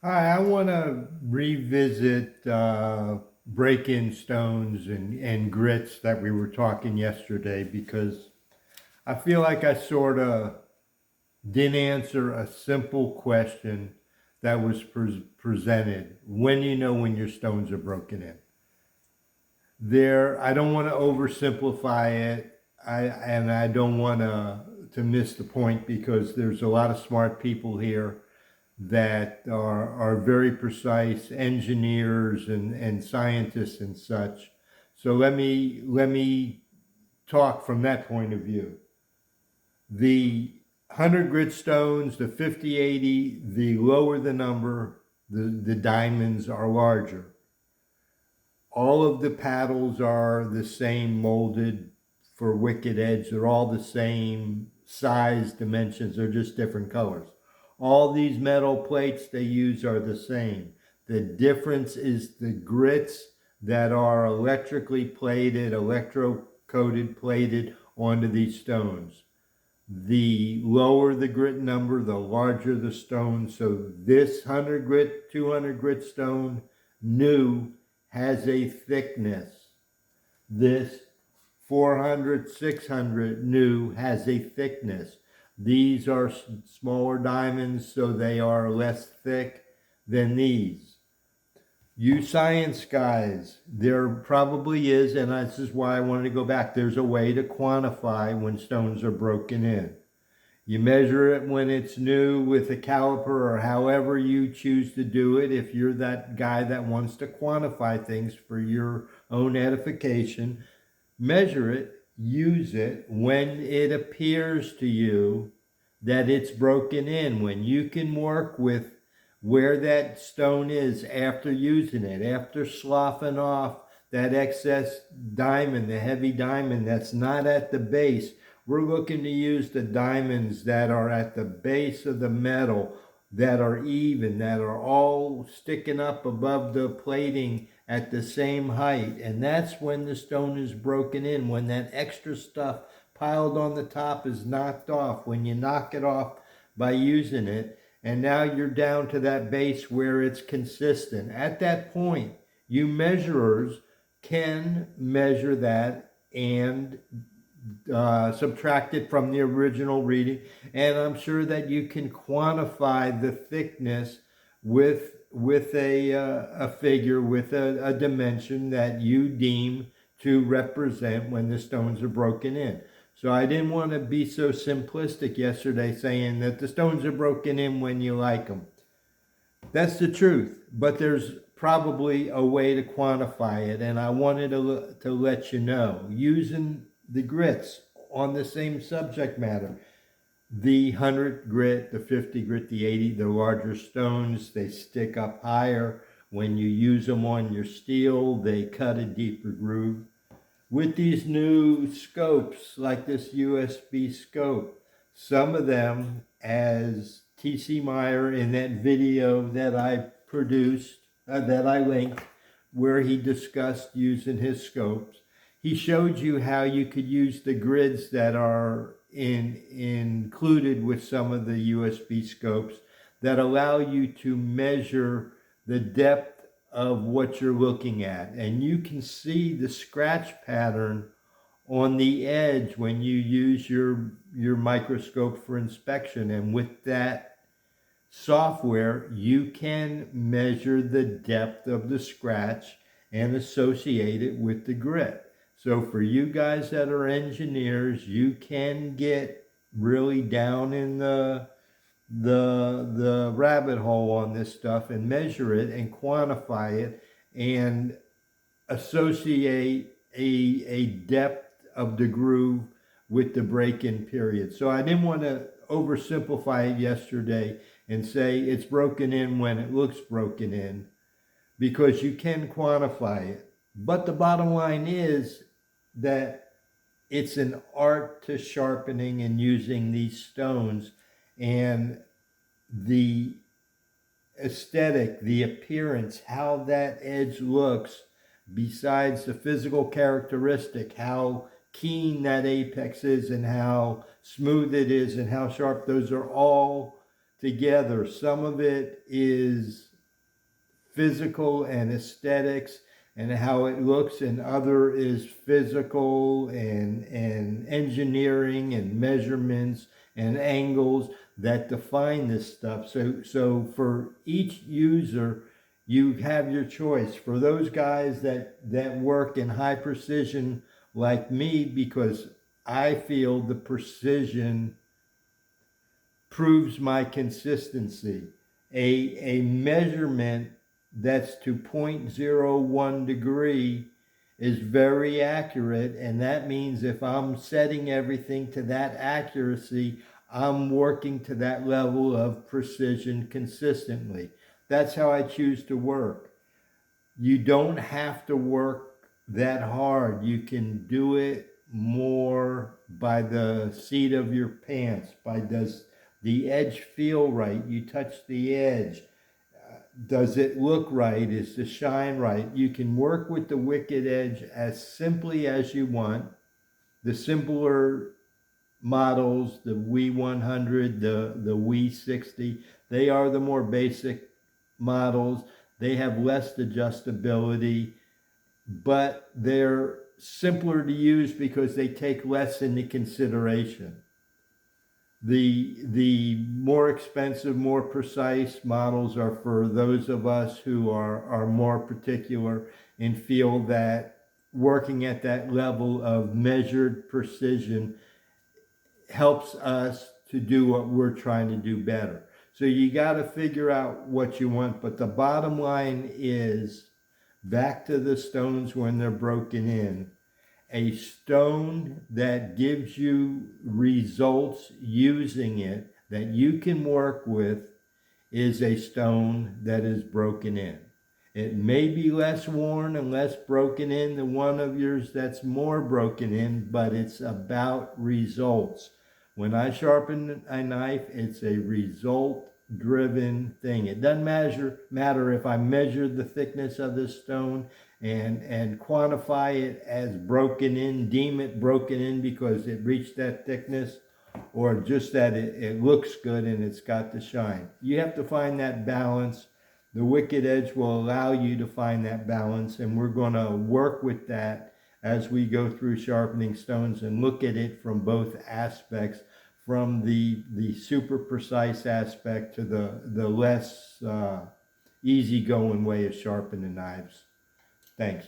Hi, I want to revisit break-in stones and grits that we were talking yesterday because I feel like I sort of didn't answer a simple question that was presented. When do you know when your stones are broken in? I don't want to oversimplify it. I don't want to miss the point because there's a lot of smart people here that are very precise engineers and scientists and such. So let me talk from that point of view. The 100 grit stones, the 50, 80, the lower the number, the diamonds are larger. All of the paddles are the same molded for wicked edge. They're all the same size, dimensions. They're just different colors. All these metal plates they use are the same. The difference is the grits that are electrically plated, electro-coated, plated onto these stones. The lower the grit number, the larger the stone. So this 100 grit, 200 grit stone, new, has a thickness. This 400, 600 new has a thickness. These are smaller diamonds, so they are less thick than these. You science guys, there probably is, and this is why I wanted to go back. There's a way to quantify when stones are broken in. You measure it when it's new with a caliper or however you choose to do it. If you're that guy that wants to quantify things for your own edification, measure it, use it when it appears to you that it's broken in, when you can work with where that stone is after using it, after sloughing off that excess diamond, the heavy diamond that's not at the base. We're looking to use the diamonds that are at the base of the metal, that are even, that are all sticking up above the plating at the same height. And that's when the stone is broken in, when that extra stuff piled on the top is knocked off, when you knock it off by using it. And now you're down to that base where it's consistent. At that point, you measurers can measure that and subtract it from the original reading, and I'm sure that you can quantify the thickness with a figure, with a dimension that you deem to represent when the stones are broken in. So I didn't want to be so simplistic yesterday saying that the stones are broken in when you like them. That's the truth, but there's probably a way to quantify it, and I wanted to let you know. Using the grits on the same subject matter, the 100 grit, the 50 grit, the 80, the larger stones, they stick up higher. When you use them on your steel, they cut a deeper groove. With these new scopes, like this USB scope, some of them, as TC Meyer in that video that I produced, that I linked, where he discussed using his scopes, he showed you how you could use the grids that are included with some of the USB scopes that allow you to measure the depth of what you're looking at. And you can see the scratch pattern on the edge when you use your microscope for inspection. And with that software, you can measure the depth of the scratch and associate it with the grit. So for you guys that are engineers, you can get really down in the rabbit hole on this stuff and measure it and quantify it and associate a depth of the groove with the break-in period. So I didn't want to oversimplify it yesterday and say it's broken in when it looks broken in, because you can quantify it. But the bottom line is that it's an art to sharpening and using these stones, and the aesthetic, the appearance, how that edge looks, besides the physical characteristic, how keen that apex is and how smooth it is and how sharp, those are all together. Some of it is physical and aesthetics and how it looks, and other is physical and engineering and measurements and angles that define this stuff. So for each user, you have your choice. For those guys that work in high precision like me, because I feel the precision proves my consistency. A measurement that's to 0.01 degree is very accurate, and that means if I'm setting everything to that accuracy, I'm working to that level of precision consistently. That's how I choose to work. You don't have to work that hard. You can do it more by the seat of your pants, by does the edge feel right? You touch the edge. Does it look right? Is the shine right? You can work with the wicked edge as simply as you want. The simpler models, the W100, the W60, they are the more basic models. They have less adjustability, but they're simpler to use because they take less into consideration. The more expensive, more precise models are for those of us who are more particular and feel that working at that level of measured precision helps us to do what we're trying to do better. So you got to figure out what you want, but the bottom line is, back to the stones when they're broken in, a stone that gives you results using it that you can work with is a stone that is broken in. It may be less worn and less broken in than one of yours that's more broken in, but it's about results. When I sharpen a knife, it's a result-driven thing. It doesn't matter if I measure the thickness of this stone and quantify it as broken in, deem it broken in because it reached that thickness, or just that it looks good and it's got the shine. You have to find that balance. The wicked edge will allow you to find that balance, and we're going to work with that as we go through sharpening stones and look at it from both aspects, from the super precise aspect to the less easygoing way of sharpening knives. Thanks.